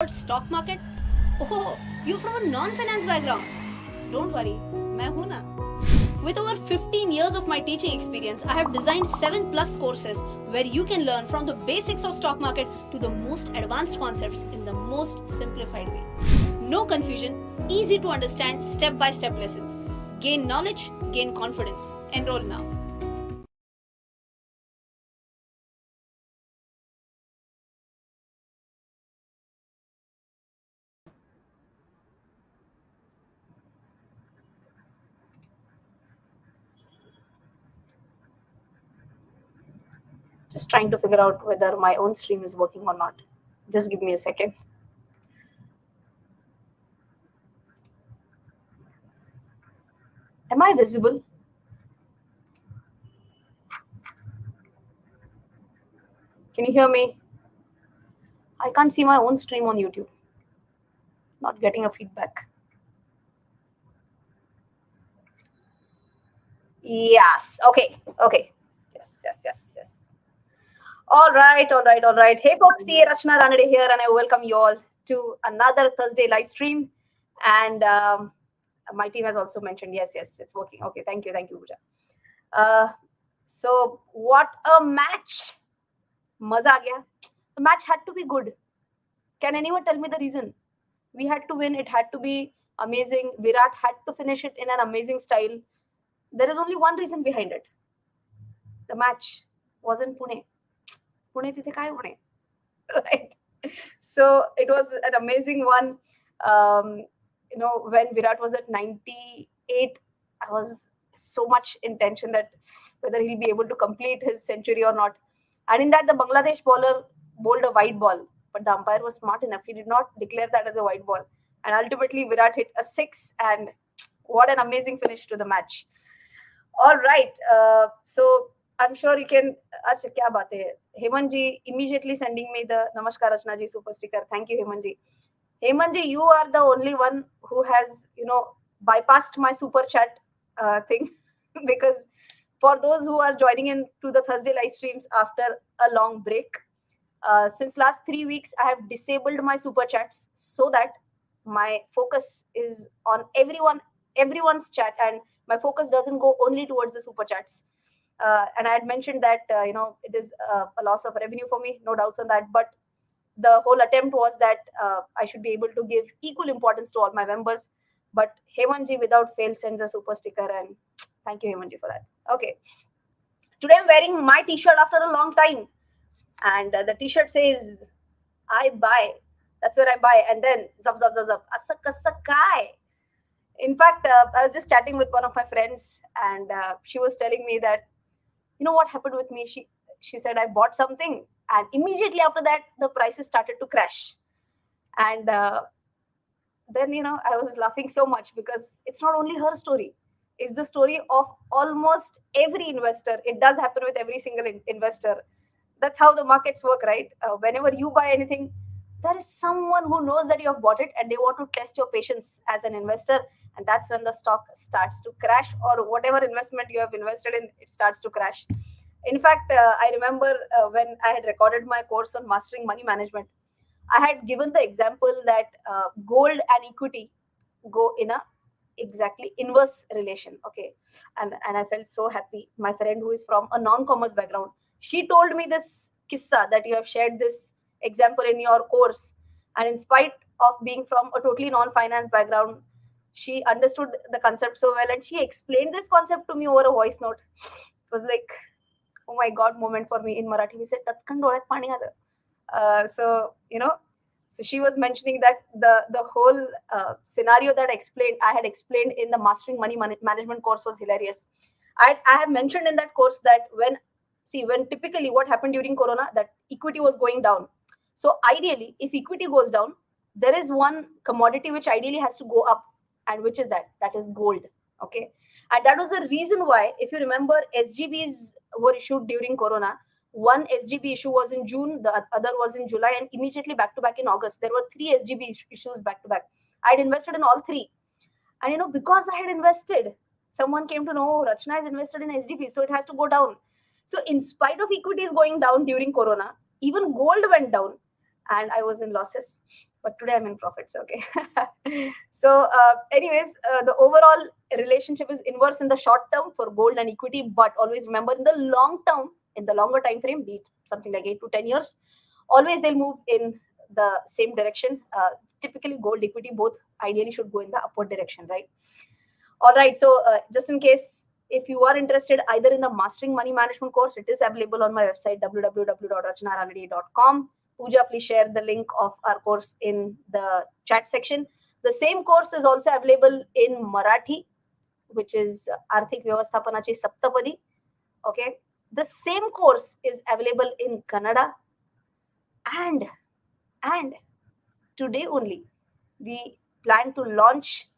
Stock market? Oh, you're from a non-finance background. Don't worry, मैं हूँ ना. With over 15 years of my teaching experience, I have designed 7+ courses where you can learn from the basics of stock market to the most advanced concepts in the most simplified way. No confusion, easy to understand step-by-step lessons. Gain knowledge, gain confidence. Enroll now. Just trying to figure out whether my own stream is working or not. Just give me a second. Am I visible? Can you hear me? I can't see my own stream on YouTube. Not getting a feedback. Yes. Okay. Yes. All right. Hey folks, Rachana Ranade here, and I welcome you all to another Thursday live stream. And my team has also mentioned, yes, it's working. Okay, thank you, Pooja. So what a match! Maza aa gaya. The match had to be good. Can anyone tell me the reason? We had to win. It had to be amazing. Virat had to finish it in an amazing style. There is only one reason behind it. The match was in Pune. Pune tithe काय होणे? Right. So it was an amazing one. When Virat was at 98, I was so much in tension that whether he'll be able to complete his century or not. And in that, the Bangladesh bowler bowled a wide ball, but the umpire was smart enough. He did not declare that as a wide ball. And ultimately, Virat hit a 6, and what an amazing finish to the match. All right. So I'm sure you can. Acha, kya baat hai? Heman ji immediately sending me the Namaskar Rachana ji super sticker. Thank you, Heman ji. Heman ji, you are the only one who has, bypassed my super chat thing because for those who are joining in to the Thursday live streams after a long break, since last 3 weeks, I have disabled my super chats so that my focus is on everyone's chat, and my focus doesn't go only towards the super chats. And I had mentioned that, it is a loss of revenue for me, no doubts on that. But the whole attempt was that I should be able to give equal importance to all my members. But Hemanji without fail sends a super sticker, and thank you, Hemanji, for that. Okay. Today I'm wearing my t-shirt after a long time. And the t-shirt says, I buy. That's where I buy. And then, zap. Asakai. In fact, I was just chatting with one of my friends, and she was telling me that, what happened with me? She said, I bought something, and immediately after that, the prices started to crash. And then, I was laughing so much because it's not only her story. It's the story of almost every investor. It does happen with every single investor. That's how the markets work, right? Whenever you buy anything, there is someone who knows that you have bought it and they want to test your patience as an investor. And that's when the stock starts to crash, or whatever investment you have invested in, it starts to crash. In fact, I remember when I had recorded my course on mastering money management, I had given the example that gold and equity go in a exactly inverse relation. Okay. And I felt so happy. My friend who is from a non-commerce background, she told me this kissa that you have shared this example in your course. And in spite of being from a totally non-finance background, she understood the concept so well. And she explained this concept to me over a voice note. It was like, oh my God, moment for me in Marathi. We said, "Tatskan dolyat pani aala." So she was mentioning that the whole scenario that I had explained in the Mastering Money Management course was hilarious. I have mentioned in that course that when typically what happened during Corona, that equity was going down. So ideally, if equity goes down, there is one commodity which ideally has to go up, and which is that is gold. Okay. And that was the reason why, if you remember, SGBs were issued during Corona. One SGB issue was in June, the other was in July, and immediately back to back in August. There were 3 SGB issues back to back. I had invested in all 3. And because I had invested, someone came to know, Rachana has invested in SGB, so it has to go down. So in spite of equities going down during Corona, even gold went down, and I was in losses. but today I'm in profits. Okay. So, anyways, the overall relationship is inverse in the short term for gold and equity, but always remember in the long term, in the longer time frame, be it something like 8 to 10 years, always they'll move in the same direction. Typically, gold, equity, both ideally should go in the upward direction, right? All right. So, just in case if you are interested either in the Mastering Money Management course, it is available on my website www.rachanaranade.com. Pooja, please share the link of our course in the chat section. The same course is also available in Marathi, which is Arthik Vyavasthapanachi Saptapadi. Okay. The same course is available in Kannada, and today only we plan to launch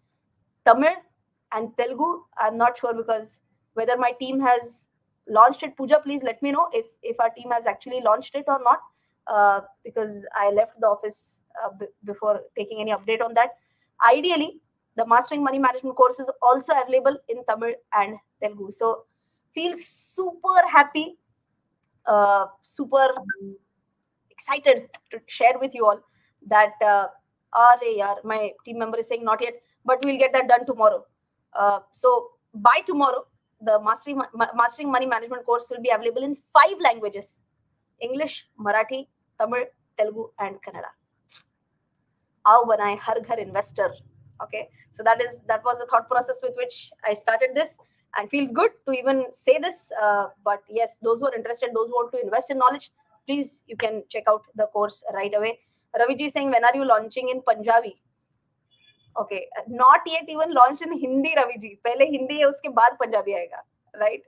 Tamil and Telugu. I'm not sure because whether my team has launched it. Pooja, please let me know if our team has actually launched it or not, because I left the office before taking any update on that. Ideally, the Mastering Money Management course is also available in Tamil and Telugu. So feel super happy, super excited to share with you all that my team member is saying not yet, but we'll get that done tomorrow. So by tomorrow, the Mastering Money Management course will be available in 5 languages: English, Marathi, Tamil, Telugu, and Kannada. How banaye har ghar investor. Okay, so that was the thought process with which I started this, and feels good to even say this. But yes, those who are interested, those who want to invest in knowledge, please, you can check out the course right away. Raviji is saying, when are you launching in Punjabi? Okay, not yet even launched in Hindi, Raviji. Pehle Hindi hai, uske baad Punjabi aayega, right?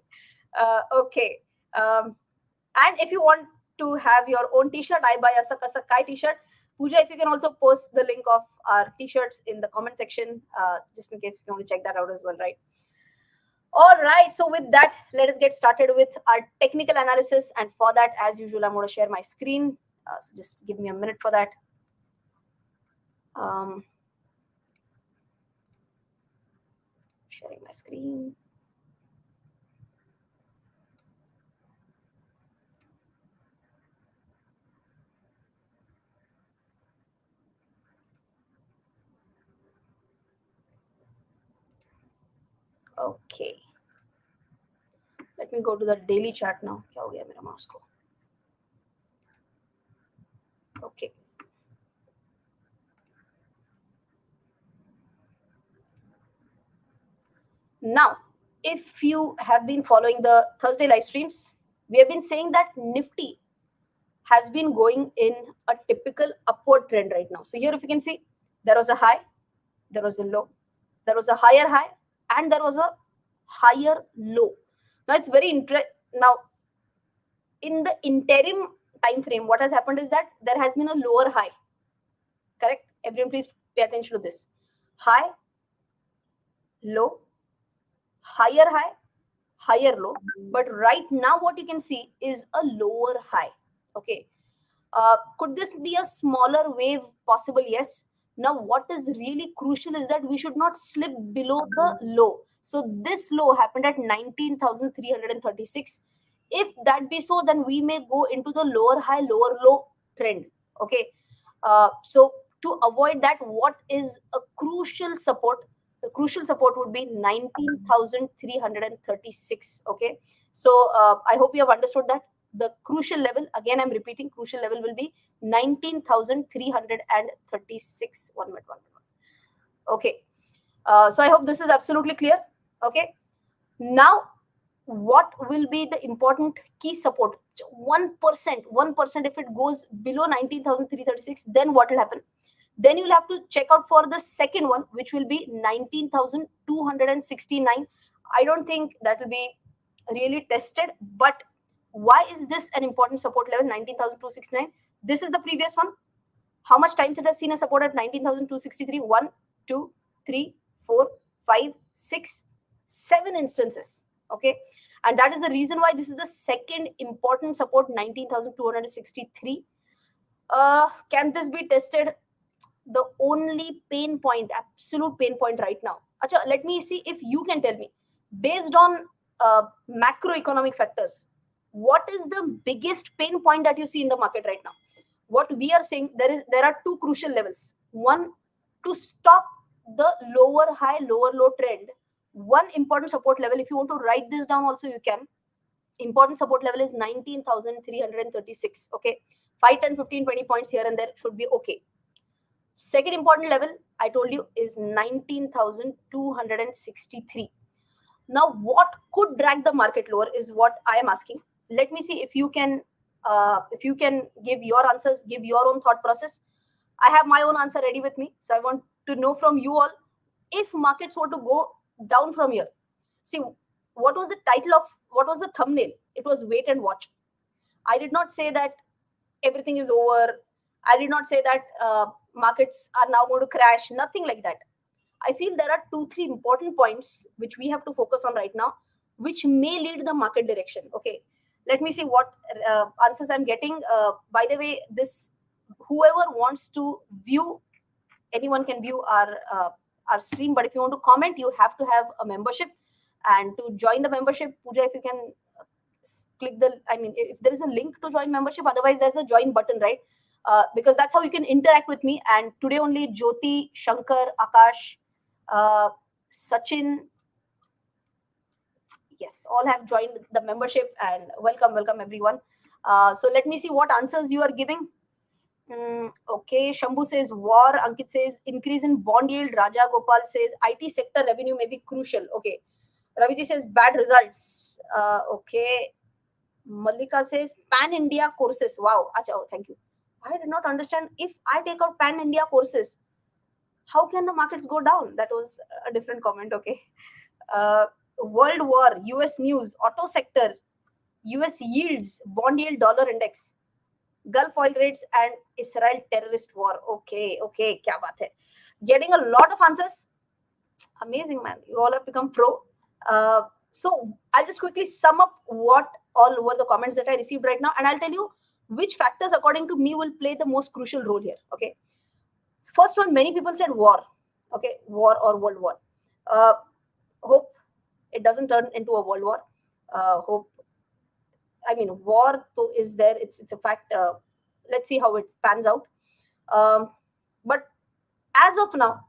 Okay. And if you want to have your own t-shirt, I buy a Asak Kai t-shirt. Pooja, if you can also post the link of our t-shirts in the comment section, just in case if you want to check that out as well, right? All right. So with that, let us get started with our technical analysis. And for that, as usual, I'm going to share my screen. So just give me a minute for that. Sharing my screen. Okay. Let me go to the daily chart now. क्या हो गया मेरा mouse को? Okay. Now, if you have been following the Thursday live streams, we have been saying that Nifty has been going in a typical upward trend right now. So here, if you can see, there was a high, there was a low, there was a higher high, and there was a higher low. Now it's very interesting. Now, in the interim time frame, what has happened is that there has been a lower high. Correct? Everyone, please pay attention to this. High, low, higher high, higher low. But right now, what you can see is a lower high. Okay. Could this be a smaller wave? Possible, yes. Now, what is really crucial is that we should not slip below the low. So this low happened at 19,336. If that be so, then we may go into the lower high, lower low trend. Okay. So to avoid that, what is a crucial support? The crucial support would be 19,336. Okay. So I hope you have understood that. The crucial level, again, I'm repeating, crucial level will be 19,336. 1 minute. Okay. So I hope this is absolutely clear. Okay. Now, what will be the important key support? 1%. If it goes below 19,336, then what will happen? Then you'll have to check out for the second one, which will be 19,269. I don't think that will be really tested, but why is this an important support level, 19,269? This is the previous one. How much times it has seen a support at 19,263? 1, 2, 3, 4, 5, 6, 7 instances. Okay. And that is the reason why this is the second important support, 19,263. Can this be tested? The only pain point, absolute pain point right now. Acha, let me see if you can tell me, based on macroeconomic factors, what is the biggest pain point that you see in the market right now? what we are saying, there are two crucial levels. One, to stop the lower high lower low trend, one important support level, if you want to write this down also you can. Important support level is 19,336. Okay, 5, 10, 15, 20 points here and there should be okay. Second important level I told you is 19,263. Now what could drag the market lower is what I am asking. Let me see if you can give your answers, give your own thought process. I have my own answer ready with me, so I want to know from you all, if markets were to go down from here. See, what was the title of, what was the thumbnail? It was wait and watch. I did not say that everything is over. I did not say that markets are now going to crash. Nothing like that. I feel there are 2, 3 important points which we have to focus on right now, which may lead the market direction. Okay, let me see what answers I'm getting. By the way, this, whoever wants to view, anyone can view our stream, but if you want to comment, you have to have a membership. And to join the membership, Pooja, if you can click the, I mean, if there is a link to join membership, otherwise there's a join button, right? Because that's how you can interact with me. And today only Jyoti, Shankar, Akash, Sachin, yes, all have joined the membership, and welcome everyone. So let me see what answers you are giving. Okay, Shambhu says war. Ankit says increase in bond yield. Raja Gopal says IT sector revenue may be crucial. Okay, Raviji says bad results. Okay, Malika says pan India courses. Wow, acha, oh, thank you. I did not understand, if I take out pan India courses, how can the markets go down? That was a different comment. Okay, world war, US news, auto sector, US yields, bond yield, dollar index, Gulf oil rates, and Israel terrorist war. Okay, kya baat hai. Getting a lot of answers. Amazing, man. You all have become pro. So I'll just quickly sum up what all were the comments that I received right now, and I'll tell you which factors, according to me, will play the most crucial role here. Okay. First one, many people said war. Okay, war or world war. Hope it doesn't turn into a world war. Hope, I mean, war is there. It's a fact. Let's see how it pans out. But as of now,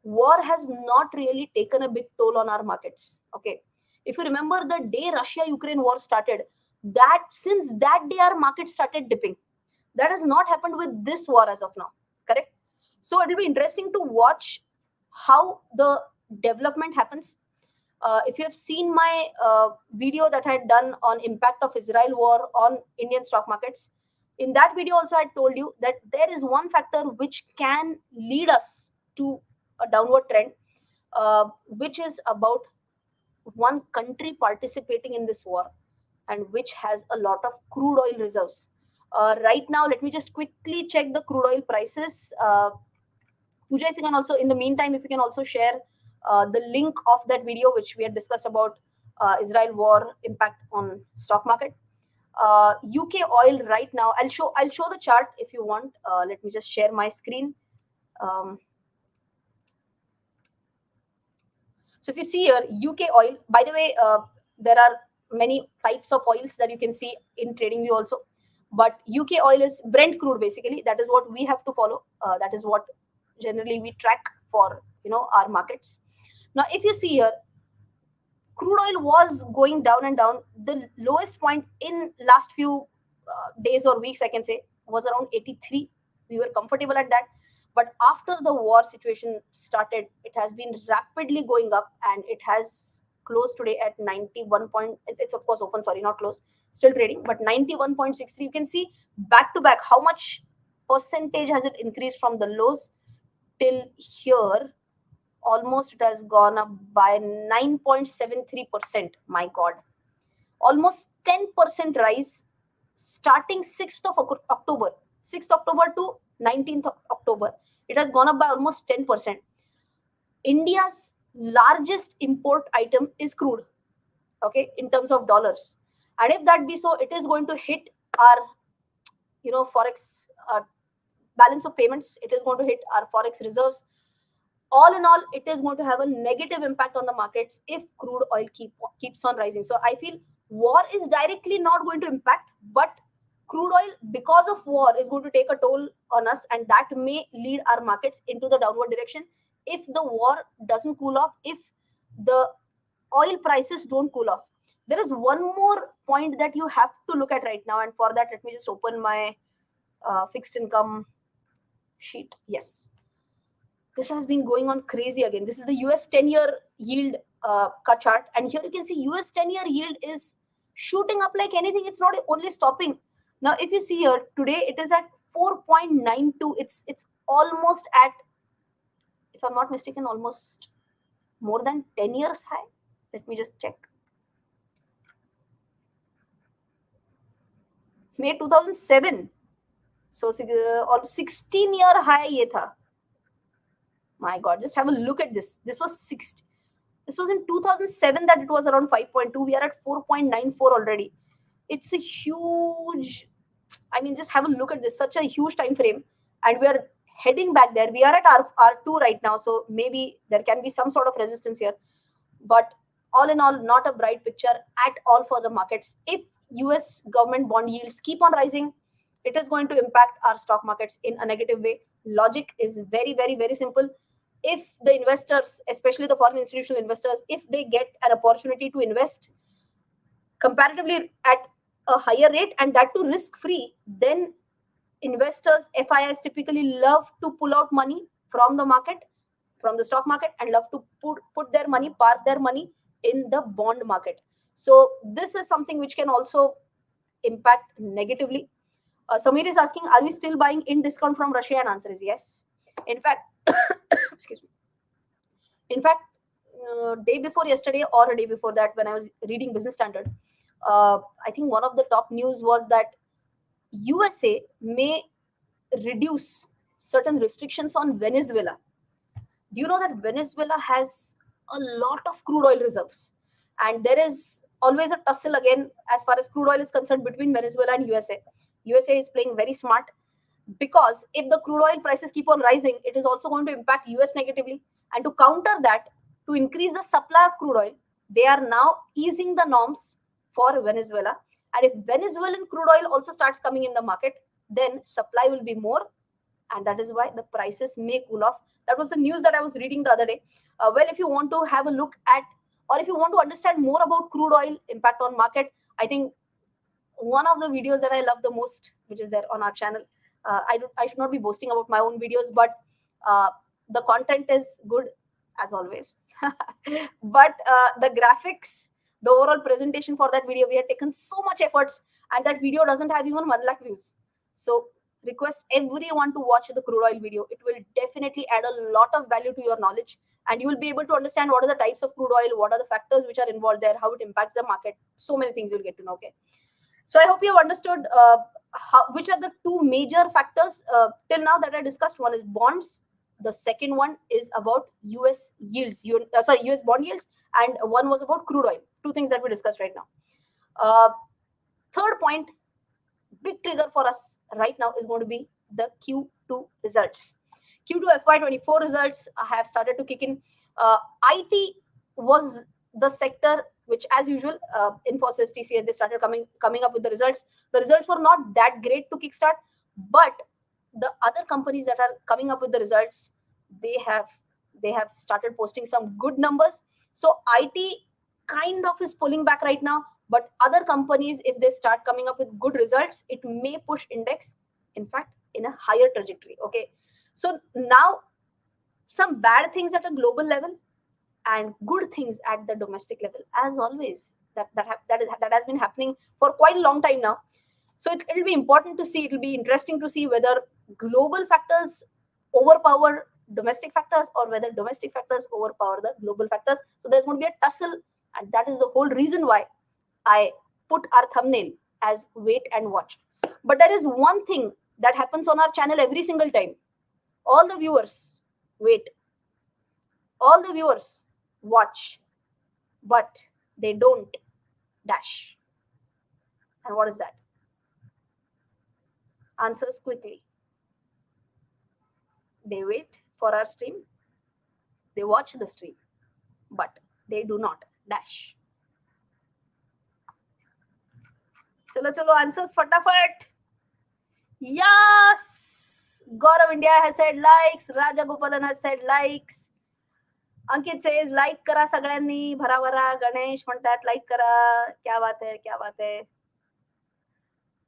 war has not really taken a big toll on our markets. Okay, if you remember the day Russia-Ukraine war started, that since that day our market started dipping. That has not happened with this war as of now. Correct. So it will be interesting to watch how the development happens. If you have seen my video that I had done on impact of Israel war on Indian stock markets, in that video also I told you that there is one factor which can lead us to a downward trend, which is about one country participating in this war, and which has a lot of crude oil reserves. Right now, let me just quickly check the crude oil prices. Pooja, if you can also, in the meantime, if you can also share the link of that video which we had discussed about Israel war impact on stock market. UK oil right now, I'll show the chart if you want. Let me just share my screen. So if you see here, UK oil, by the way, there are many types of oils that you can see in TradingView also. But UK oil is Brent crude, basically. That is what we have to follow. That is what generally we track for, our markets. Now, if you see here, crude oil was going down and down. The lowest point in last few days or weeks, I can say, was around 83. We were comfortable at that. But after the war situation started, it has been rapidly going up, and it has closed today at 91 point. It's of course open, sorry, not closed, still trading, but 91.63. You can see back to back how much percentage has it increased from the lows till here. Almost it has gone up by 9.73%. My God, almost 10% rise starting 6th of October. 6th October to 19th October. It has gone up by almost 10%. India's largest import item is crude, okay, in terms of dollars. And if that be so, it is going to hit our, forex balance of payments. It is going to hit our forex reserves. All in all, it is going to have a negative impact on the markets if crude oil keeps on rising. So I feel war is directly not going to impact, but crude oil, because of war, is going to take a toll on us, and that may lead our markets into the downward direction if the war doesn't cool off, if the oil prices don't cool off. There is one more point that you have to look at right now, and for that, let me just open my fixed income sheet. Yes, this has been going on crazy again. This is the US 10-year yield chart, and here you can see US 10-year yield is shooting up like anything. It's not only stopping. Now, if you see here today, it is at 4.92. It's almost at, if I'm not mistaken, almost more than 10 years high. Let me just check. May 2007. So 16-year high ye tha. My God, just have a look at this. This was in 2007 that it was around 5.2. We are at 4.94 already. It's a huge, I mean, just have a look at this, such a huge time frame. And we are heading back there. We are at R2 right now. So maybe there can be some sort of resistance here. But all in all, not a bright picture at all for the markets. If US government bond yields keep on rising, it is going to impact our stock markets in a negative way. Logic is very, very, very simple. If the investors, especially the foreign institutional investors, if they get an opportunity to invest comparatively at a higher rate, and that too risk free, then investors, FIIs, typically love to pull out money from the market, from the stock market, and love to put their money, park their money in the bond market. So this is something which can also impact negatively. Samir is asking, are we still buying in discount from Russia? And answer is yes. In fact, excuse me. In fact, day before yesterday or a day before that, when I was reading Business Standard, I think one of the top news was that USA may reduce certain restrictions on Venezuela. Do you know that Venezuela has a lot of crude oil reserves? And there is always a tussle again as far as crude oil is concerned between Venezuela and USA. USA is playing very smart, because if the crude oil prices keep on rising, it is also going to impact US negatively. And to counter that, to increase the supply of crude oil, they are now easing the norms for Venezuela. And if Venezuelan crude oil also starts coming in the market, then supply will be more, and that is why the prices may cool off. That was the news that I was reading the other day. Well, if you want to have a look at, or if you want to understand more about crude oil impact on market, I think one of the videos that I love the most, which is there on our channel, I should not be boasting about my own videos, but the content is good as always. But the graphics, the overall presentation for that video, we had taken so much efforts, and that video doesn't have even 1 lakh views. So request everyone to watch the crude oil video. It will definitely add a lot of value to your knowledge, and you will be able to understand what are the types of crude oil, what are the factors which are involved there, how it impacts the market. So many things you'll get to know. Okay. So I hope you have understood which are the two major factors till now that I discussed. One is bonds. The second one is about US yields, US bond yields, and one was about crude oil. Two things that we discussed right now. Third point, big trigger for us right now is going to be the Q2 results. Q2 FY24 results have started to kick in. IT was the sector which, as usual, Infosys, TCS, they started coming up with the results. The results were not that great to kickstart, but the other companies that are coming up with the results, they have started posting some good numbers. So IT kind of is pulling back right now, but other companies, if they start coming up with good results, it may push index, in fact, in a higher trajectory. Okay, so now some bad things at a global level and good things at the domestic level, as always. That has been happening for quite a long time now. So it'll be important to see, it'll be interesting to see whether global factors overpower domestic factors, or whether domestic factors overpower the global factors. So there's going to be a tussle, and that is the whole reason why I put our thumbnail as wait and watch. But there is one thing that happens on our channel every single time. All the viewers wait. All the viewers watch, but they don't dash. And what is that? Answers quickly. They wait for our stream, they watch the stream, but they do not dash. Chalo, answers fatafat. Yes! Gaurav India has said likes. Raja Gopalan has said likes. Ankit says like करा सगळ्यांनी भराभरा. गणेश म्हणतात like करा. क्या बात है, क्या बात है.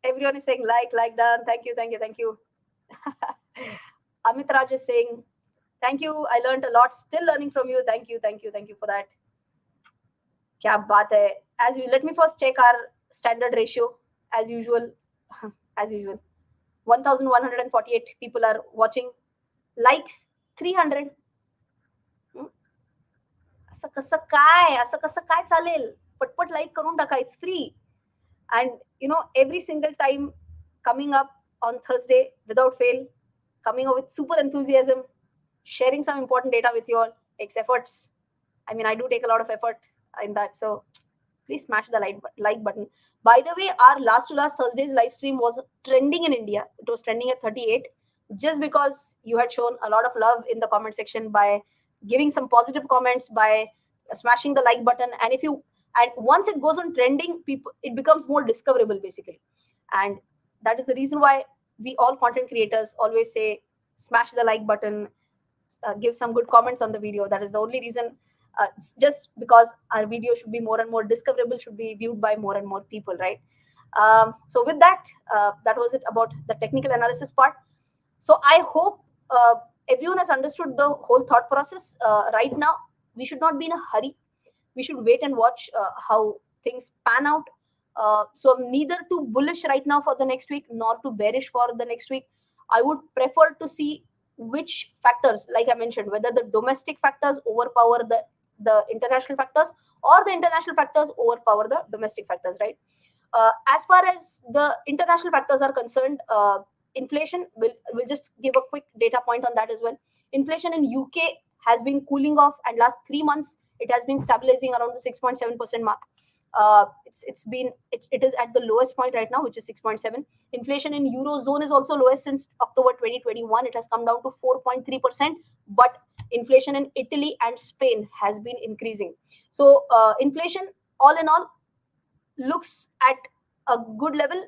Everyone is saying like done. Thank you, thank you, thank you. Amit Raj is saying thank you. I learned a lot. Still learning from you. Thank you, thank you, thank you for that. क्या बात है. As you let me first check our standard ratio as usual. As usual. 1148 people are watching. Likes 300. असं कसं काय चालेल. पटपट like करून टाका. It's free. And every single time coming up on Thursday without fail, coming up with super enthusiasm, sharing some important data with you all takes efforts. I mean, I do take a lot of effort in that. So please smash the like button. By the way, our last to last Thursday's live stream was trending in India. It was trending at 38 just because you had shown a lot of love in the comment section by giving some positive comments, by smashing the like button. And once it goes on trending, people, it becomes more discoverable basically. And that is the reason why we all content creators always say smash the like button, give some good comments on the video. That is the only reason. It's just because our video should be more and more discoverable, should be viewed by more and more people, right? So with that, that was it about the technical analysis part. So I hope everyone has understood the whole thought process. Right now, we should not be in a hurry. We should wait and watch how things pan out. So I'm neither too bullish right now for the next week nor too bearish for the next week. I would prefer to see which factors, like I mentioned, whether the domestic factors overpower the international factors or the international factors overpower the domestic factors, right? As far as the international factors are concerned, inflation, we'll just give a quick data point on that as well. Inflation in UK has been cooling off, and last 3 months it has been stabilizing around the 6.7% mark. It is at the lowest point right now, which is 6.7. Inflation in Eurozone is also lowest since October 2021. It has come down to 4.3%, but inflation in Italy and Spain has been increasing. So inflation, all in all, looks at a good level.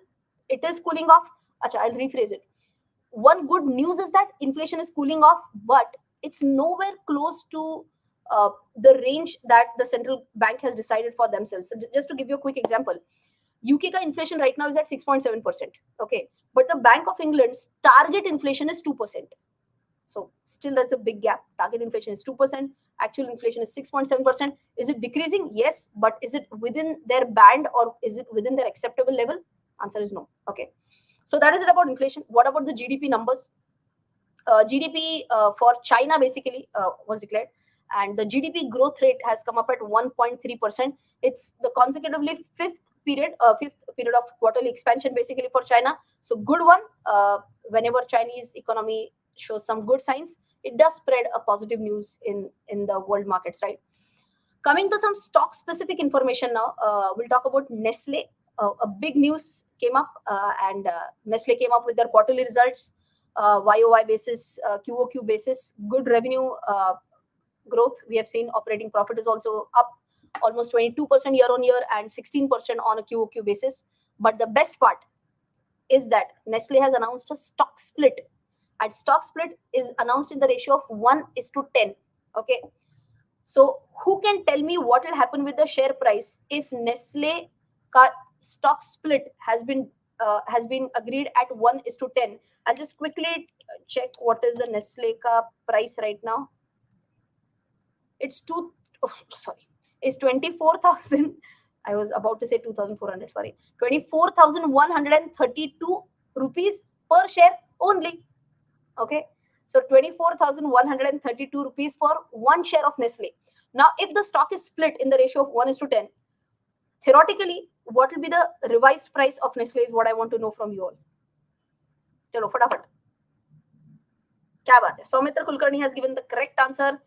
It is cooling off. Acha, I'll rephrase it. One good news is that inflation is cooling off, but it's nowhere close to the range that the central bank has decided for themselves. So just to give you a quick example, UK ka inflation right now is at 6.7%. Okay, but the Bank of England's target inflation is 2%. So still there's a big gap. Target inflation is 2%. Actual inflation is 6.7%. Is it decreasing? Yes, but is it within their band or is it within their acceptable level? Answer is no. Okay. So that is it about inflation. What about the GDP numbers? GDP for China basically was declared, and the GDP growth rate has come up at 1.3%. It's the consecutively fifth period of quarterly expansion basically for China. So good one. Whenever Chinese economy shows some good signs, it does spread a positive news in the world markets, right? Coming to some stock specific information now, we'll talk about Nestle. A big news came up, and Nestle came up with their quarterly results, YOY basis, QOQ basis, good revenue growth. We have seen operating profit is also up almost 22% year on year and 16% on a QOQ basis. But the best part is that Nestle has announced a stock split, and stock split is announced in the ratio of 1:10. Okay. So who can tell me what will happen with the share price if Nestle stock split has been agreed at 1:10? I'll just quickly check what is the Nestle price right now. It's it's 24,000. I was about to say 2,400. Sorry, 24,132 rupees per share only. Okay, so 24,132 rupees for one share of Nestle. Now, if the stock is split in the ratio of 1:10, theoretically, what will be the revised price of Nestle is what I want to know from you all. Chalo, fatafat. Kya baat hai? Soumitra Kulkarni has given the correct answer.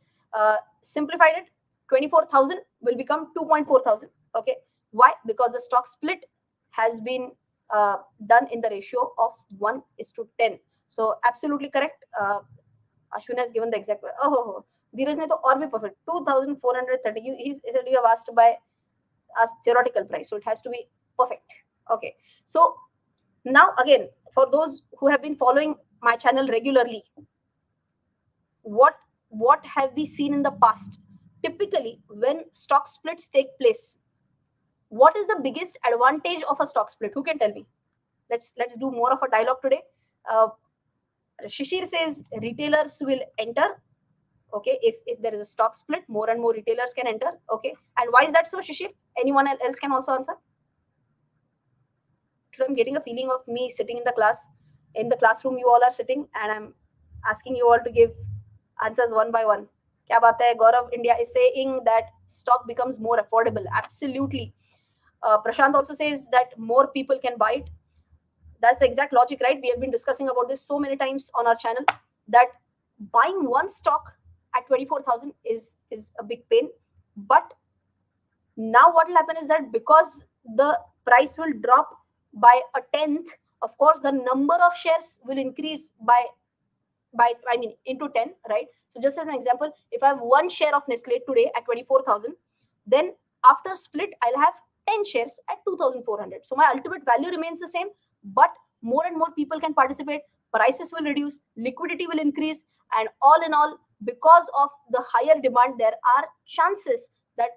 Simplified it, 24,000 will become 2,400. Okay, why? Because the stock split has been done in the ratio of 1:10. So absolutely correct. Ashwin has given the exact. Dheeraj ne to aur bhi perfect. 2,430. He said you have asked by as theoretical price, so it has to be perfect. Okay, so Now, again, for those who have been following my channel regularly, what what have we seen in the past? Typically, when stock splits take place, what is the biggest advantage of a stock split? Who can tell me? Let's do more of a dialogue today. Uh, Shishir says retailers will enter. Okay, if there is a stock split, more and more retailers can enter. Okay, and why is that so, Shishir? Anyone else can also answer. So I'm getting a feeling of me sitting in the classroom. You all are sitting, and I'm asking you all to give answers one by one. Kya baat hai? Gaurav India is saying that stock becomes more affordable. Absolutely. Prashant also says that more people can buy it. That's the exact logic, right? We have been discussing about this so many times on our channel that buying one stock at 24,000 is a big pain. But now what will happen is that because the price will drop by a tenth, of course the number of shares will increase by I mean into 10, right? So just as an example, if I have one share of Nestle today at 24,000, then after split I'll have 10 shares at 2,400. So my ultimate value remains the same, but more and more people can participate, prices will reduce, liquidity will increase, and all in all, because of the higher demand, there are chances that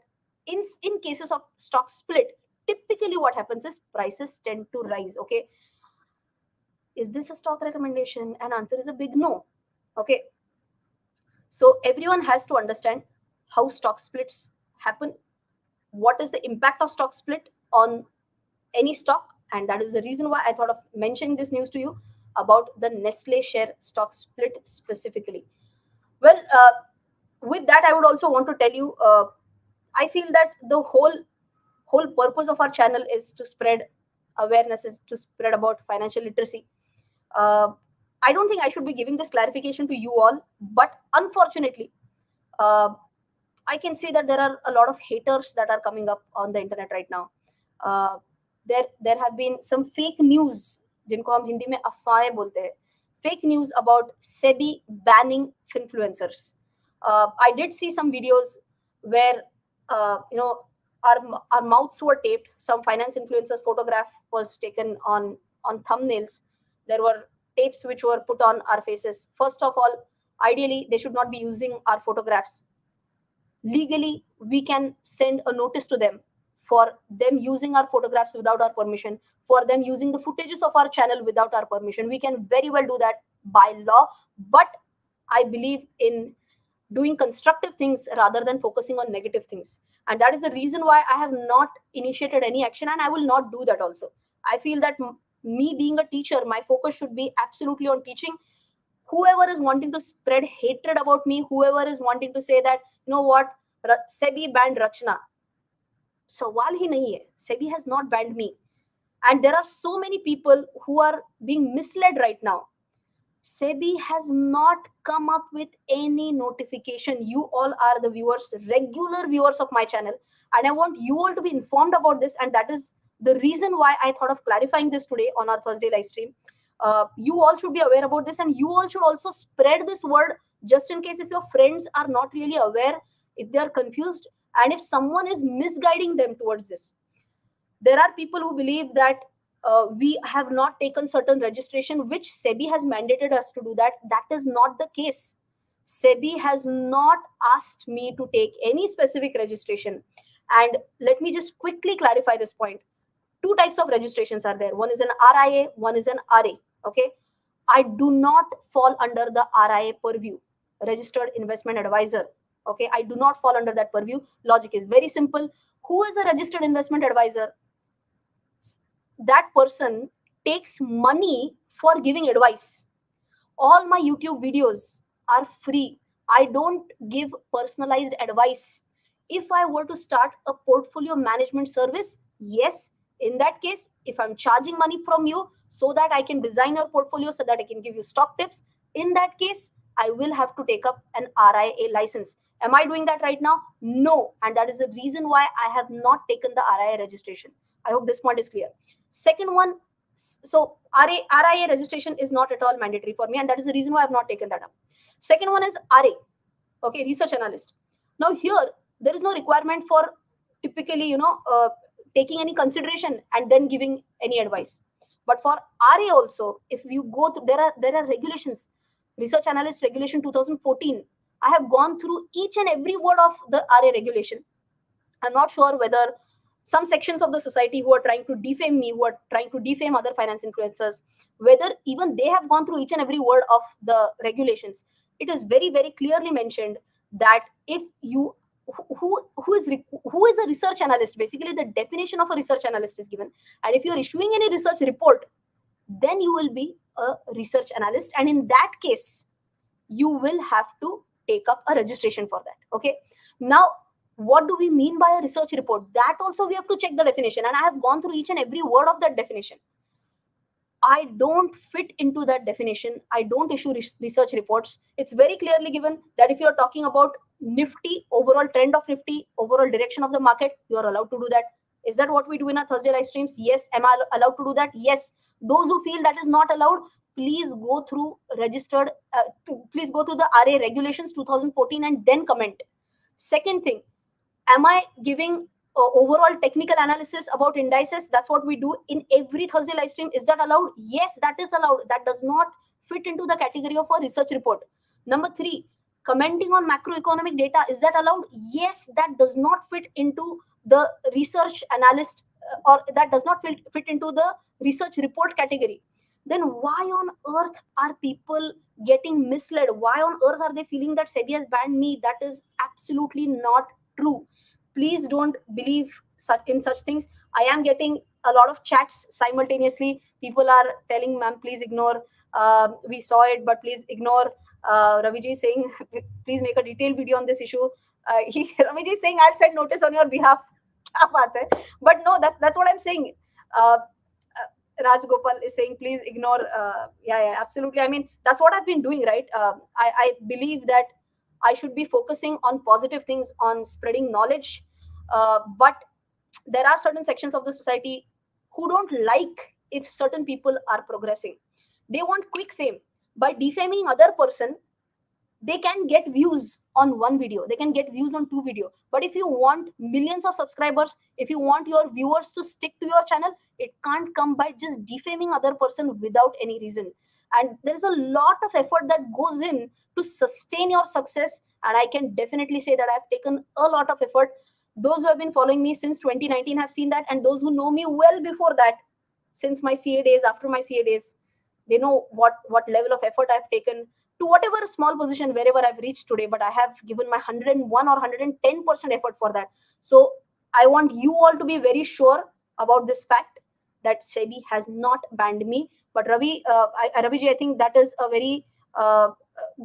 in cases of stock split, typically what happens is prices tend to rise. Okay, is this a stock recommendation? And answer is a big no. Okay, so everyone has to understand how stock splits happen, what is the impact of stock split on any stock, and that is the reason why I thought of mentioning this news to you about the Nestle share stock split specifically. Well, with that, I would also want to tell you, I feel that the whole purpose of our channel is to spread awareness, is to spread about financial literacy. Uh, I don't think I should be giving this clarification to you all, but unfortunately, uh, I can see that there are a lot of haters that are coming up on the internet right now. Uh, there have been some fake news, जिनको हम हिंदी में अफवाहें बोलते हैं, fake news about SEBI banning influencers. I did see some videos where you know our mouths were taped. Some finance influencers photograph was taken on thumbnails. There were tapes which were put on our faces. First of all, ideally they should not be using our photographs. Legally we can send a notice to them for them using our photographs without our permission, for them using the footages of our channel without our permission. We can very well do that by law, but I believe in doing constructive things rather than focusing on negative things, and that is the reason why I have not initiated any action, and I will not do that also. I feel that me being a teacher, my focus should be absolutely on teaching. Whoever is wanting to spread hatred about me, whoever is wanting to say that, you know what, SEBI banned Rachana, सवाल ही नहीं है. SEBI has not banned me, and there are so many people who are being misled right now. SEBI has not come up with any notification. You all are the viewers, regular viewers of my channel, and I want you all to be informed about this, and that is the reason why I thought of clarifying this today on our Thursday live stream. You all should be aware about this, and you all should also spread this word, just in case if your friends are not really aware, if they are confused, and if someone is misguiding them towards this. There are people who believe that we have not taken certain registration, which SEBI has mandated us to do that. That is not the case. SEBI has not asked me to take any specific registration. And let me just quickly clarify this point. Two types of registrations are there. One is an RIA, one is an RA. Okay. I do not fall under the RIA purview, registered investment advisor. Okay. I do not fall under that purview. Logic is very simple. Who is a registered investment advisor? That person takes money for giving advice. All my YouTube videos are free. I don't give personalized advice. If I were to start a portfolio management service, yes, in that case, if I'm charging money from you so that I can design your portfolio, so that I can give you stock tips, in that case, I will have to take up an RIA license. Am I doing that right now? No. And that is the reason why I have not taken the RIA registration. I hope this point is clear. Second one, so RIA registration is not at all mandatory for me, and that is the reason why I have not taken that up. Second one is RA, okay, research analyst. Now here, there is no requirement for typically, taking any consideration and then giving any advice. But for RA also, if you go through, there are regulations. Research Analyst Regulation 2014. I have gone through each and every word of the RA regulation. I'm not sure whether some sections of the society who are trying to defame me, who are trying to defame other finance influencers, whether even they have gone through each and every word of the regulations. It is very, very clearly mentioned that if you who is a research analyst, basically the definition of a research analyst is given, and if you are issuing any research report, then you will be a research analyst, and in that case you will have to take up a registration for that. Okay, now what do we mean by a research report? That also we have to check the definition, and I have gone through each and every word of that definition. I don't fit into that definition. I don't issue research reports. It's very clearly given that if you're talking about Nifty, overall trend of Nifty, overall direction of the market, you are allowed to do that. Is that what we do in our Thursday live streams? Yes. Am I allowed to do that? Yes. Those who feel that is not allowed, please go through please go through the RA regulations 2014 and then comment. Second thing, am I giving overall technical analysis about indices? That's what we do in every Thursday live stream. Is that allowed? Yes, that is allowed. That does not fit into the category of a research report. Number three, commenting on macroeconomic data. Is that allowed? Yes, that does not fit into the research analyst or that does not fit into the research report category. Then why on earth are people getting misled? Why on earth are they feeling that SEBI has banned me? That is absolutely not true. Please don't believe in such things. I am getting a lot of chats simultaneously. People are telling, ma'am, please ignore. We saw it, but please ignore. Raviji is saying, please make a detailed video on this issue. Raviji is saying, I'll send notice on your behalf. But no, that's what I'm saying. Raj Gopal is saying, please ignore. Yeah, absolutely. I mean, that's what I've been doing, right? I believe that I should be focusing on positive things, on spreading knowledge. But there are certain sections of the society who don't like if certain people are progressing. They want quick fame. By defaming other person, they can get views on one video, they can get views on two video. But if you want millions of subscribers, if you want your viewers to stick to your channel, it can't come by just defaming other person without any reason. And there's a lot of effort that goes in to sustain your success, and I can definitely say that I've taken a lot of effort. Those who have been following me since 2019 have seen that, and those who know me well before that, since my CA days, after my CA days, they know what level of effort I've taken to whatever small position wherever I've reached today. But I have given my 101 or 110% effort for that. So I want you all to be very sure about this fact that SEBI has not banned me. But Raviji, I think that is a very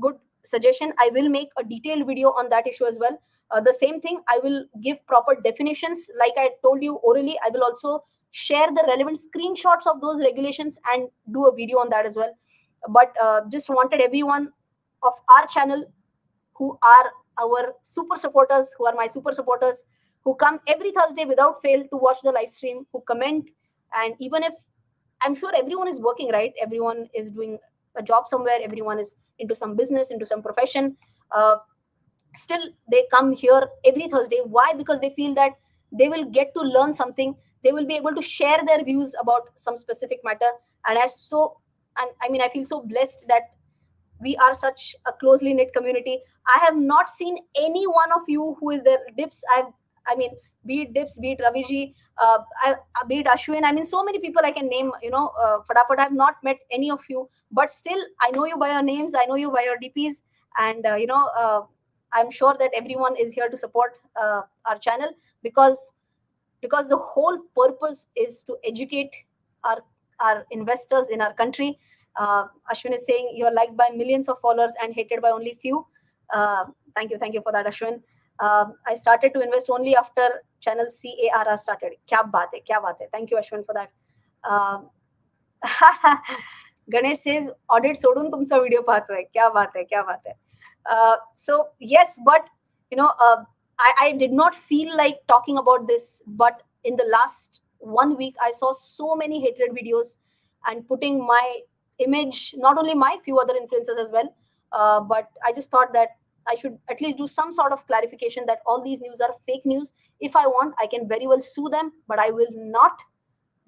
good suggestion. I will make a detailed video on that issue as well. The same thing, I will give proper definitions. Like I told you orally, I will also share the relevant screenshots of those regulations and do a video on that as well. But just wanted everyone of our channel who are our super supporters, who are my super supporters, who come every Thursday without fail to watch the live stream, who comment. And even if I'm sure everyone is working, right? Everyone is doing a job somewhere. Everyone is into some business, into some profession. Still, they come here every Thursday. Why? Because they feel that they will get to learn something. They will be able to share their views about some specific matter. And I feel so blessed that we are such a closely knit community. I have not seen any one of you who is there. Dips, be it Dips, be it Raviji, be it Ashwin. I mean, so many people I can name, Fadafat. I have not met any of you, but still, I know you by your names. I know you by your DPs. And, I'm sure that everyone is here to support our channel because the whole purpose is to educate our investors in our country. Ashwin is saying you're liked by millions of followers and hated by only few. Thank you for that, Ashwin. I started to invest only after channel CARR started. Kya baat hai. Thank you, Ashwin, for that. Ganesh says audit sodun tumcha video pahatoi. Kya baat hai. So yes, but I did not feel like talking about this, but in the last 1 week, I saw so many hatred videos and putting my image, not only my, few other influencers as well. But I just thought that I should at least do some sort of clarification that all these news are fake news. If I want, I can very well sue them, but I will not,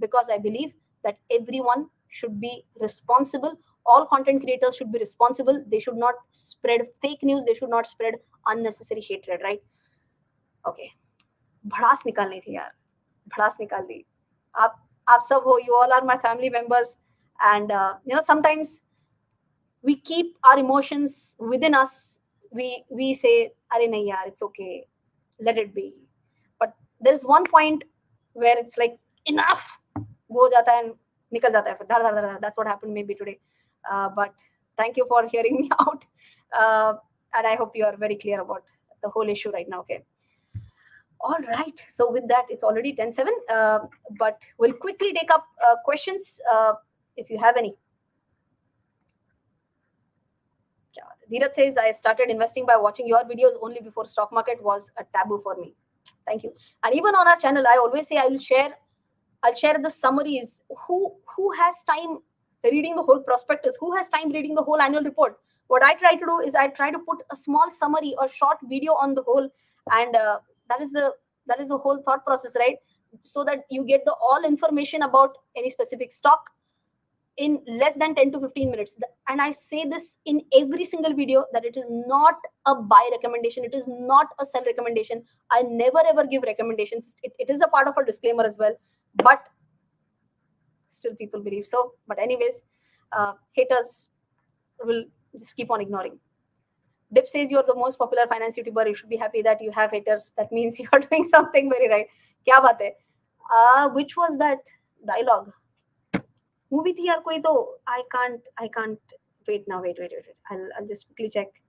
because I believe that everyone should be responsible. All content creators should be responsible. They should not spread fake news. They should not spread unnecessary hatred, right? Okay. भड़ास निकालनी थी यार, भड़ास निकाल दी. आप सब हो, you all are my family members, and sometimes we keep our emotions within us. We say, "Arey nahi yaar, it's okay, let it be." But there is one point where it's like enough, वो हो जाता है, निकल जाता है फिर धड़ धड़ धड़. That's what happened maybe today. But thank you for hearing me out, and I hope you are very clear about the whole issue right now. Okay. All right. So with that, it's already 10:07. But we'll quickly take up questions if you have any. Dheeraj says, I started investing by watching your videos only before stock market was a taboo for me. Thank you. And even on our channel, I always say I'll share the summaries. Who has time reading the whole prospectus? Who has time reading the whole annual report? What I try to do is I try to put a small summary or short video on the whole, and that is the whole thought process, right? So that you get the all information about any specific stock in less than 10 to 15 minutes. And I say this in every single video that it is not a buy recommendation. It is not a sell recommendation. I never ever give recommendations. It is a part of a disclaimer as well, but still people believe so. But anyways, haters will just keep on ignoring. Dip says you're the most popular finance YouTuber. You should be happy that you have haters. That means you are doing something very right. Kya baat hai? Which was that dialogue? Movie थी यार कोई तो. I can't wait now. Wait. I'll just quickly check.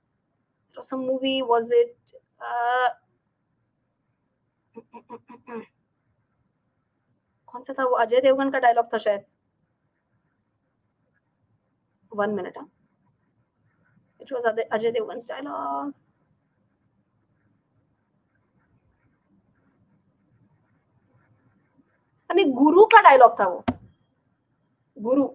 Some movie was it? कौन सा था वो? अजय देवगन का dialogue था शायद. 1 minute. It was Ajay Devgan's dialogue. अरे गुरु का डायलॉग था वो. गुरु,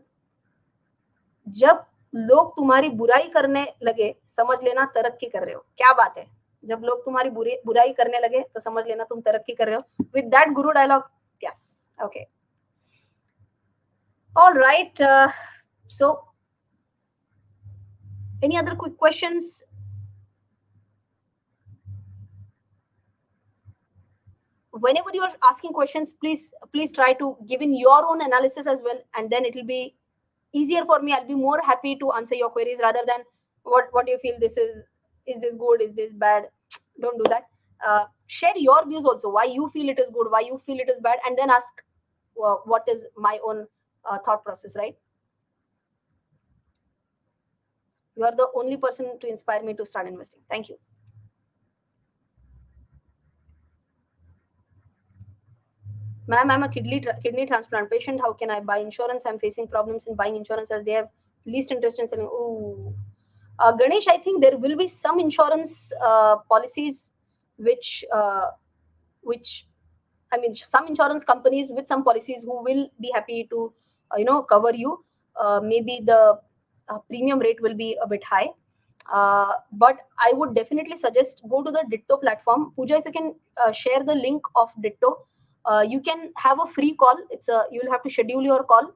जब लोग तुम्हारी बुराई करने लगे समझ लेना तरक्की कर रहे हो. क्या बात है. जब लोग तुम्हारी बुराई करने लगे तो समझ लेना तुम तरक्की कर रहे हो. With that Guru dialogue, yes. Okay. All right. So, any other quick questions? Whenever you are asking questions, please try to give in your own analysis as well, and then it will be easier for me. I'll be more happy to answer your queries rather than what do you feel this is this good, is this bad. Don't do that. Share your views also, why you feel it is good, why you feel it is bad, and then ask what is my own thought process, right? You are the only person to inspire me to start investing. Thank you. Ma'am, I'm a kidney transplant patient. How can I buy insurance? I'm facing problems in buying insurance as they have least interest in selling. Ooh. Ganesh, I think there will be some insurance policies which I mean, some insurance companies with some policies who will be happy to cover you. Maybe the premium rate will be a bit high. But I would definitely suggest go to the Ditto platform. Pooja, if you can share the link of Ditto. You can have a free call. You'll have to schedule your call,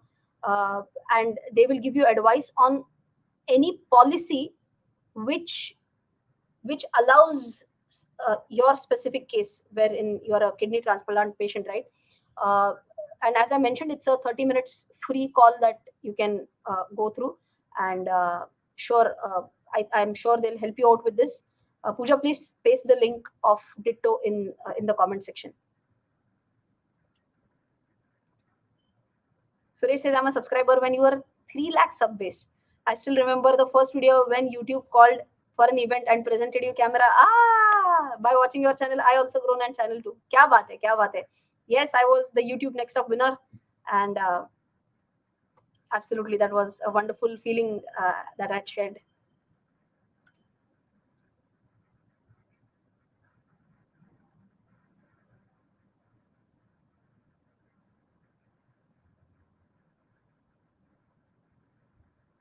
and they will give you advice on any policy which allows your specific case wherein you are a kidney transplant patient, right? And as I mentioned, it's a 30 minutes free call that you can go through, and I'm sure they'll help you out with this. Pooja, please paste the link of Ditto in the comment section. Suresh says, I'm a subscriber when you were 3 lakh sub base. I still remember the first video when YouTube called for an event and presented you camera. By watching your channel, I also grown and channel too. Kya baat hai? Yes, I was the YouTube Next Up winner, and absolutely, that was a wonderful feeling that I shared.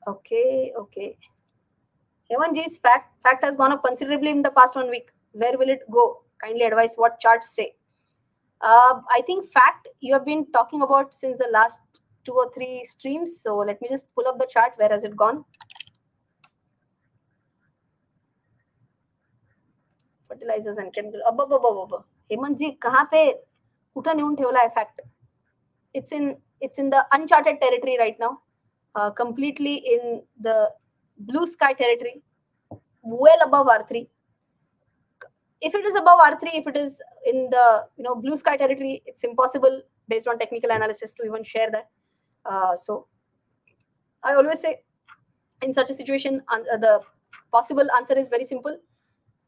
Okay. Hemanji's fact has gone up considerably in the past 1 week. Where will it go? Kindly advise what charts say. I think fact you have been talking about since the last 2 or 3 streams. So let me just pull up the chart. Where has it gone? Fertilizers and chemical. Hemant जी कहाँ पे कुठं नेऊन ठेवला आहे fact? It's in the uncharted territory right now, completely in the blue sky territory, well above R3. If it is above R3, if it is in the blue sky territory, it's impossible based on technical analysis to even share that. So I always say, in such a situation, the possible answer is very simple: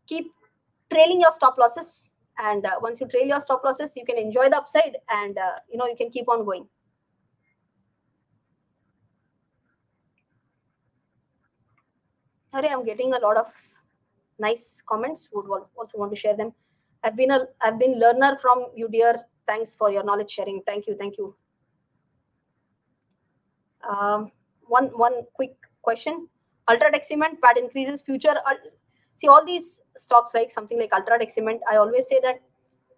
keep trailing your stop losses, and once you trail your stop losses, you can enjoy the upside, and you can keep on going. I'm getting a lot of nice comments. Would also want to share them. I've been learner from you, dear. Thanks for your knowledge sharing. Thank you. One quick question: Ultratech Cement pad increases future. See, all these stocks like something like Ultratech Cement. I always say that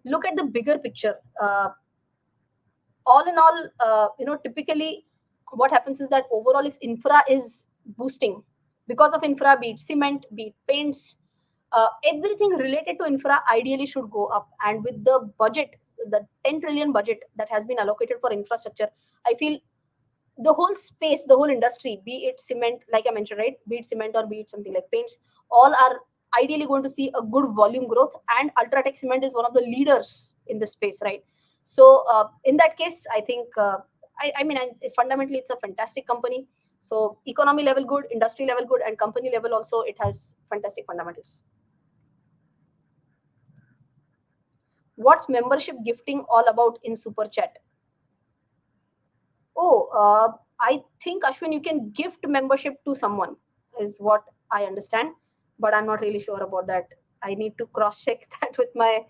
look at the bigger picture. All in all, typically what happens is that overall, if infra is boosting because of infra, be it cement, be it paints, everything related to infra ideally should go up. And with the budget, the 10 trillion budget that has been allocated for infrastructure, I feel the whole space, the whole industry, be it cement, like I mentioned, right, be it cement or be it something like paints, all are ideally going to see a good volume growth. And Ultratech Cement is one of the leaders in this space, right? So in that case, I think, I mean, fundamentally, it's a fantastic company. So economy level good, industry level good, and company level also, it has fantastic fundamentals. What's membership gifting all about in Super Chat? I think, Ashwin, you can gift membership to someone, is what I understand, but I'm not really sure about that. I need to cross check that with my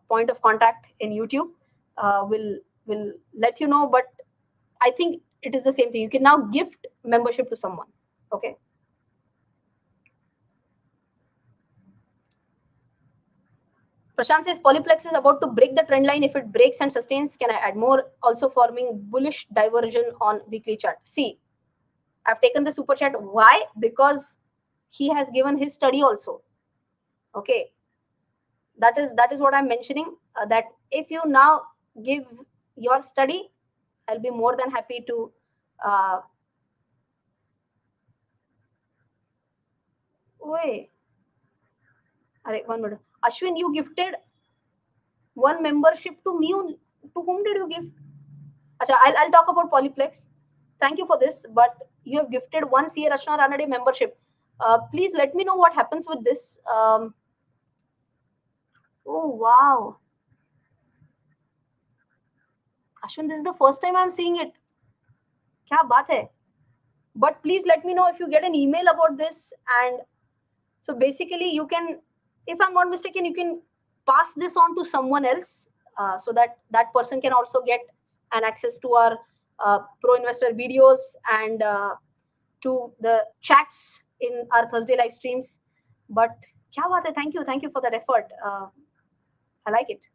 point of contact in YouTube. Will let you know, but I think it is the same thing. You can now gift membership to someone. Okay. Prashant says Polyplex is about to break the trend line. If it breaks and sustains, can I add more? Also forming bullish diversion on weekly chart. See, I've taken the super chat. Why? Because he has given his study also. Okay. That is what I'm mentioning. That if you now give your study, I'll be more than happy to. Wait. Alright, 1 minute. Ashwin, you gifted one membership to me. To whom did you give? Achha, I'll talk about Polyplex. Thank you for this, but you have gifted one CA Rachana Ranade membership. Please let me know what happens with this. Oh, wow. Ashwin, this is the first time I'm seeing it. Kya baat hai? But please let me know if you get an email about this. And so basically, you can, if I'm not mistaken, you can pass this on to someone else, so that that person can also get an access to our pro investor videos and to the chats in our Thursday live streams. But kya baat hai? Thank you for that effort. I like it.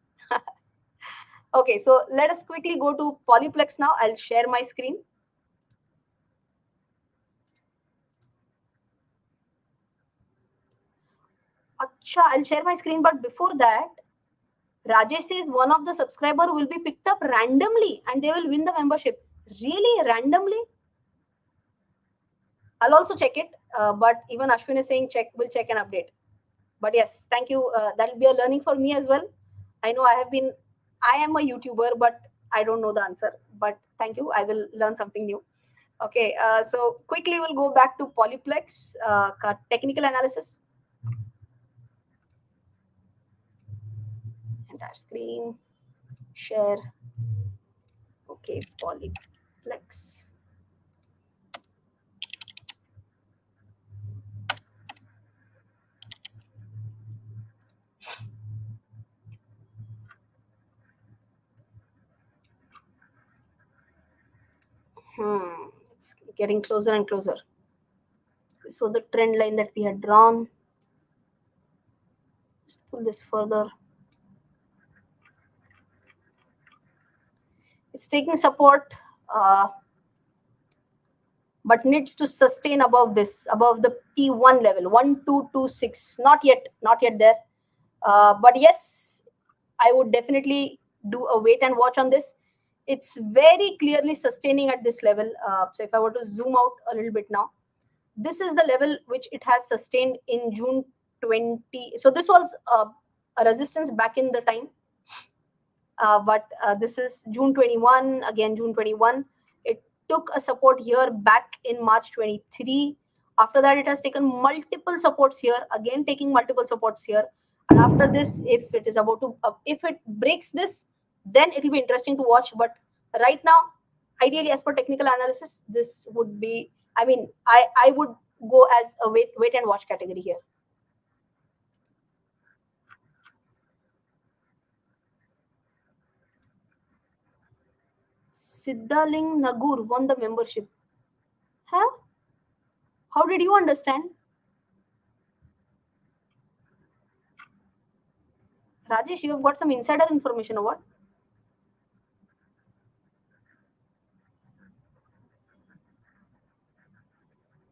Okay, so let us quickly go to Polyplex now. I'll share my screen. Acha, I'll share my screen, but before that, Rajesh says one of the subscriber will be picked up randomly and they will win the membership. Really? Randomly? I'll also check it, but even Ashwin is saying we'll check and update. But yes, thank you. That'll be a learning for me as well. I know I am a YouTuber, but I don't know the answer. But thank you. I will learn something new. Okay, so quickly we'll go back to Polyplex, technical analysis. Entire screen, share. Okay, Polyplex. It's getting closer and closer. This was the trend line that we had drawn. Just pull this further. It's taking support but needs to sustain above this, above the P1 level, 1226. Not yet there. But yes, I would definitely do a wait and watch on this. It's very clearly sustaining at this level. So if I were to zoom out a little bit now, this is the level which it has sustained in June 20. So this was a resistance back in the time. But this is June 21, again June 21. It took a support here back in March 23. After that, it has taken multiple supports here, again taking multiple supports here. And after this, if it is about to, if it breaks this, then it will be interesting to watch. But right now, ideally, as per technical analysis, this would be, I mean, I would go as a wait and watch category here. Siddhaling Nagur won the membership. Huh? How did you understand? Rajesh, you have got some insider information or what?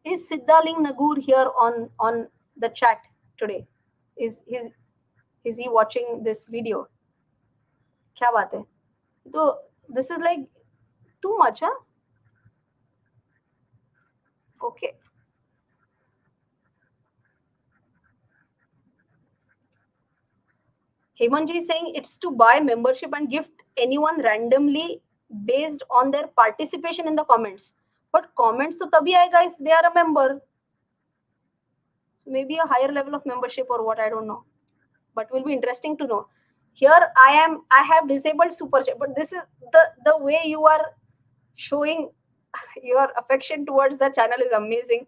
Is Siddhaling Nagur here on the chat today? Is he watching this video? क्या बात है? So this is like too much, huh? Okay. Hemanji is saying it's to buy membership and gift anyone randomly based on their participation in the comments. But comments to tabhi aayega if they are a member. So maybe a higher level of membership or what, I don't know. But will be interesting to know. Here I have disabled super chat, but this is the way you are showing your affection towards the channel is amazing.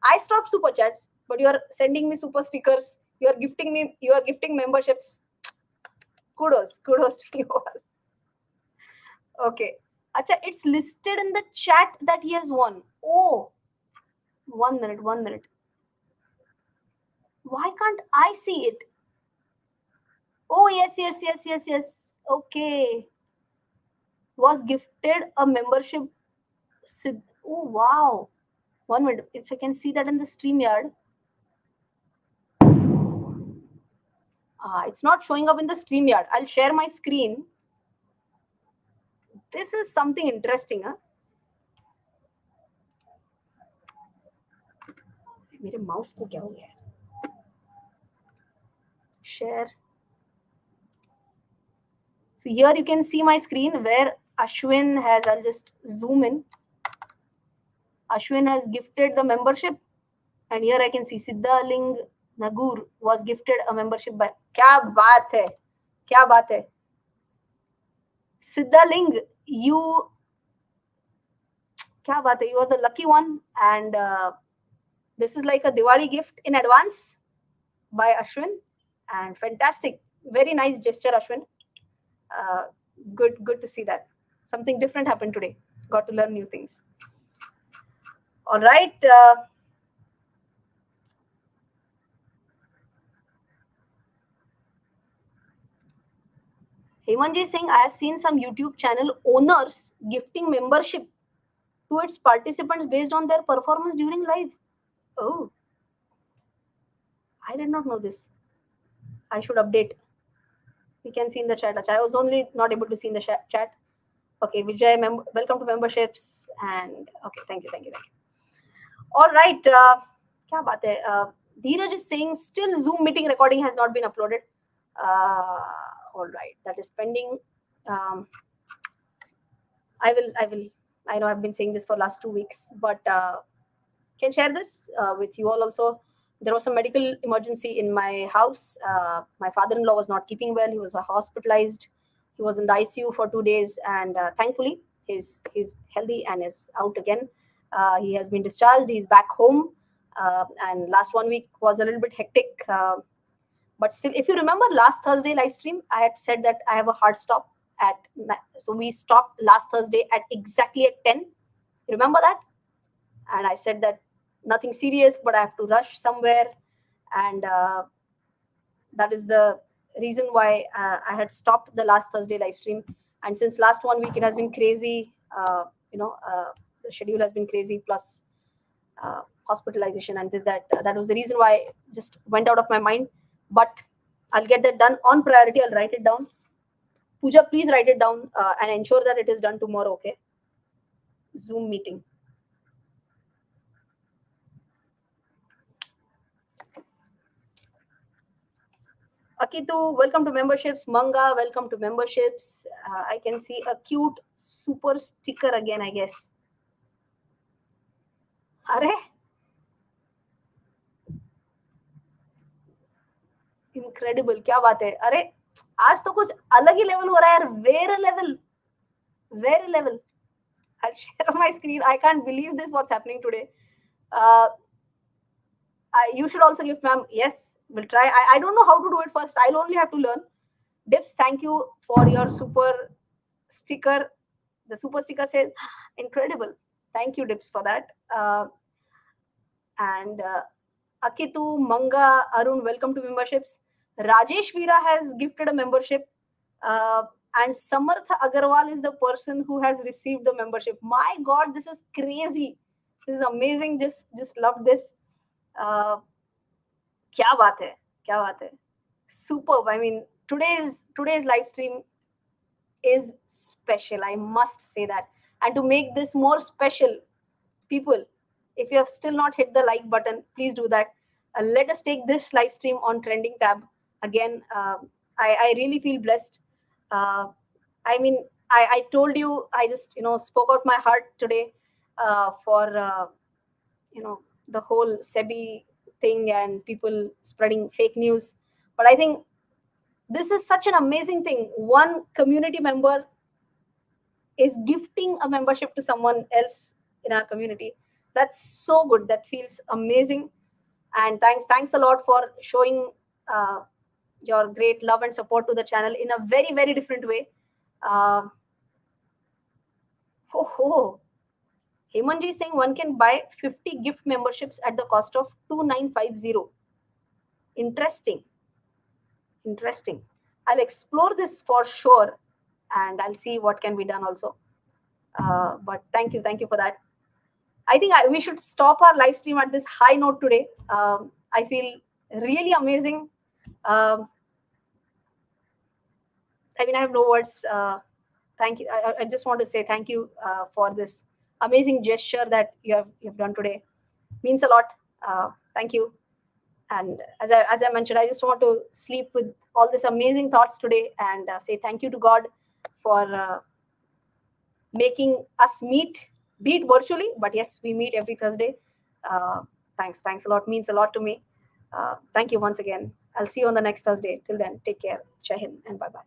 I stopped super chats, but you are sending me super stickers. You are gifting memberships. Kudos to you all. Okay. Acha, it's listed in the chat that he has won. Oh, 1 minute. Why can't I see it? Oh, yes. Okay. Was gifted a membership. Oh, wow. 1 minute. If I can see that in the StreamYard. It's not showing up in the StreamYard. I'll share my screen. This is something interesting. Huh? मेरे mouse को क्या हो गया? Share. So here you can see my screen where Ashwin has, I'll just zoom in. Ashwin has gifted the membership. And here I can see Siddhaling Nagur was gifted a membership by. क्या बात है? Siddhaling, you are the lucky one, and this is like a Diwali gift in advance by Ashwin, and fantastic, very nice gesture, Ashwin. Good to see that. Something different happened today. Got to learn new things. All right. Hemanji is saying, I have seen some YouTube channel owners gifting membership to its participants based on their performance during live. Oh, I did not know this. I should update. We can see in the chat. I was only not able to see in the chat. Okay, Vijay, welcome to memberships. And okay, thank you. All right. Kya baat hai? Dheeraj is saying still Zoom meeting recording has not been uploaded. All right, that is pending. I will. I know I've been saying this for last 2 weeks, but can share this with you all also. There was a medical emergency in my house. My father-in-law was not keeping well. He was hospitalized. He was in the ICU for 2 days, and thankfully, he's healthy and is out again. He has been discharged. He's back home. And last 1 week was a little bit hectic. But still, if you remember last Thursday live stream, I had said that I have a hard stop at. So we stopped last Thursday at exactly at 10. You remember that? And I said that nothing serious, but I have to rush somewhere, and that is the reason why I had stopped the last Thursday live stream. And since last 1 week, it has been crazy. the schedule has been crazy, plus hospitalization and this that. That was the reason why it just went out of my mind. But I'll get that done on priority. I'll write it down. Pooja, please write it down and ensure that it is done tomorrow. Okay. Zoom meeting. Akitu, welcome to memberships. Manga, welcome to memberships. I can see a cute super sticker again, I guess. अरे incredible, क्या बात है. अरे आज तो कुछ अलग ही level हो रहा है यार. वेर level. I'll share my screen. I can't believe this what's happening today. You should also gift, ma'am. Yes, we'll try. I don't know how to do it first. I'll only have to learn. Dips, thank you for your super sticker. The super sticker says incredible. Thank you, Dips, for that. And Akitu, Manga, Arun, welcome to memberships. Rajesh Veera has gifted a membership. And Samarth Agarwal is the person who has received the membership. My God, this is crazy. This is amazing. Just love this. क्या बात है. Superb. I mean, today's live stream is special. I must say that. And to make this more special, people, if you have still not hit the like button, please do that. Let us take this live stream on trending tab again. I really feel blessed. I mean, I told you, I just spoke out my heart today for the whole SEBI thing and people spreading fake news. But I think this is such an amazing thing. One community member is gifting a membership to someone else in our community. That's so good. That feels amazing. And thanks a lot for showing your great love and support to the channel in a very, very different way. Hemanji is saying one can buy 50 gift memberships at the cost of 2950. Interesting. I'll explore this for sure, and I'll see what can be done also. But thank you for that. I think we should stop our live stream at this high note today. I feel really amazing. I mean, I have no words. Thank you. I just want to say thank you for this amazing gesture that you have done today. Means a lot. Thank you. And as I mentioned, I just want to sleep with all these amazing thoughts today and say thank you to God for making us meet, be it virtually, but yes, we meet every Thursday. Thanks a lot. Means a lot to me. Thank you once again. I'll see you on the next Thursday. Till then, take care. Jai Hind and bye-bye.